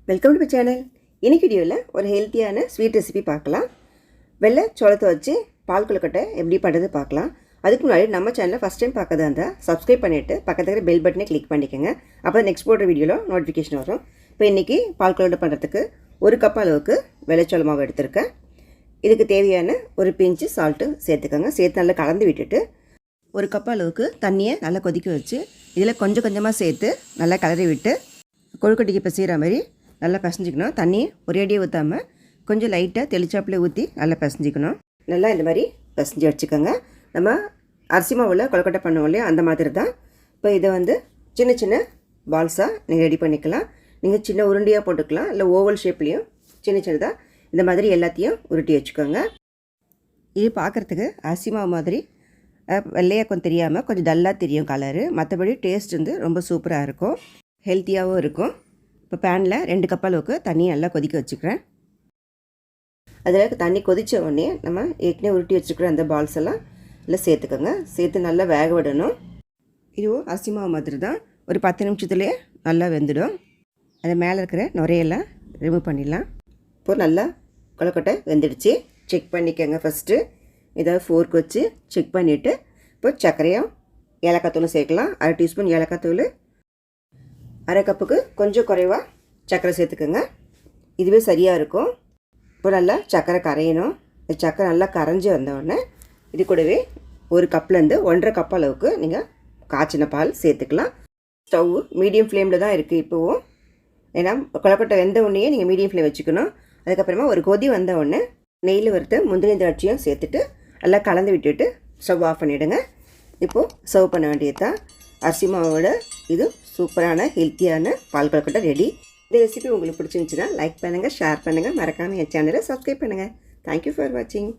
Welcome to my channel. இன்னைக்கு வீடியோவில் ஒரு ஹெல்த்தியான ஸ்வீட் ரெசிபி பார்க்கலாம். வெள்ளை சோளத்தை வச்சு பால் கொழுக்கட்டை எப்படி பண்ணுறது பார்க்கலாம். அதுக்கு முன்னாடி நம்ம சேனலை ஃபஸ்ட் டைம் பார்க்கறதா இருந்தால் சப்ஸ்கிரைப் பண்ணிவிட்டு பக்கத்தில் பெல் பட்டனை கிளிக் பண்ணிக்கோங்க. அப்போ நெக்ஸ்ட் போடுற வீடியோவில் நோட்டிஃபிகேஷன் வரும். இப்போ இன்றைக்கி பால் கொழுக்கட்டை பண்ணுறதுக்கு 1 கப் அளவுக்கு வெள்ளைச்சோள மாவு எடுத்திருக்கேன். இதுக்கு தேவையான ஒரு பிஞ்சு சால்ட்டு சேர்த்துக்கோங்க. சேர்த்து நல்லா கலந்து விட்டுட்டு 1 கப் அளவுக்கு தண்ணியை நல்லா கொதிக்க வச்சு இதில் கொஞ்சம் கொஞ்சமாக சேர்த்து நல்லா கலரி விட்டு கொழுக்கட்டைக்கு பிசைகிற மாதிரி நல்லா பிசைஞ்சிக்கணும். தண்ணி ஒரேடியாக ஊற்றாமல் கொஞ்சம் லைட்டாக தெளிச்சாப்பில் ஊற்றி நல்லா பிசைஞ்சிக்கணும். நல்லா இந்த மாதிரி பிசைஞ்சு வச்சுக்கோங்க. நம்ம அரிசி மாவில் கொழுக்கட்டை பண்ணுவோம் இல்லையா, அந்த மாதிரி தான். இப்போ இதை சின்ன சின்ன பால்ஸாக நீங்கள் ரெடி பண்ணிக்கலாம். நீங்கள் சின்ன உருண்டையாக போட்டுக்கலாம், இல்லை ஓவல் ஷேப்லேயும் சின்ன சின்னதாக இந்த மாதிரி எல்லாத்தையும் உருட்டி வச்சுக்கோங்க. இது பார்க்குறதுக்கு அரிசி மாவு மாதிரி வெள்ளையாக கொஞ்சம் தெரியாமல் கொஞ்சம் டல்லாக தெரியும் கலரு. மற்றபடி டேஸ்ட் ரொம்ப சூப்பராக இருக்கும், ஹெல்த்தியாகவும் இருக்கும். இப்போ பேனில் 2 கப் அளவுக்கு தண்ணி நல்லா கொதிக்க வச்சுக்கிறேன். அதில் தண்ணி கொதித்த உடனே நம்ம ஏற்கனவே உருட்டி வச்சுக்கிற அந்த பால்ஸ் எல்லாம் இல்லை சேர்த்துக்கோங்க. சேர்த்து நல்லா வேக விடணும். இதுவும் அரிசி மாவு மாதிரி தான். ஒரு 10 நிமிஷத்துலேயே நல்லா வெந்துடும். அது மேலே இருக்கிற நுரையெல்லாம் ரிமூவ் பண்ணிடலாம். இப்போது நல்லா கொழுக்கட்டை வெந்துடுச்சு. செக் பண்ணிக்கோங்க. ஃபஸ்ட்டு ஏதாவது ஃபோர்க் வச்சு செக் பண்ணிவிட்டு இப்போ சர்க்கரையும் ஏலக்காய் தூளும் சேர்க்கலாம். 1/2 டீஸ்பூன் ஏலக்காய் தூள், 1/2 கப்புக்கு கொஞ்சம் குறைவாக சர்க்கரை சேர்த்துக்கோங்க. இதுவே சரியாக இருக்கும். இப்போ நல்லா சர்க்கரை கரையணும். இந்த சர்க்கரை நல்லா கரைஞ்சி வந்தோடனே இது கூடவே 1 கப்லேருந்து 1.5 கப் அளவுக்கு நீங்கள் காய்ச்சின பால் சேர்த்துக்கலாம். ஸ்டவ் மீடியம் ஃப்ளேமில் தான் இருக்குது இப்போவும். ஏன்னா கொழுக்கட்டை வெந்த உடனே நீங்கள் மீடியம் ஃப்ளேம் வச்சுக்கணும். அதுக்கப்புறமா ஒரு கொதி வந்த உடனே நெய்யில் வறுத்த முந்திரி திராட்சையும் சேர்த்துட்டு நல்லா கலந்து விட்டுட்டு ஸ்டவ் ஆஃப் பண்ணிவிடுங்க. இப்போது சர்வ் பண்ண வேண்டியது தான். அரிசி மாவோட இது சூப்பரான ஹெல்த்தியான பால் கொழுக்கட்டை ரெடி. இந்த ரெசிபி உங்களுக்கு பிடிச்சிருந்துச்சுன்னா லைக் பண்ணுங்கள், ஷேர் பண்ணுங்கள், மறக்காமல் என் சேனலை சப்ஸ்கிரைப் பண்ணுங்கள். தேங்க்யூ ஃபார் வாட்சிங்.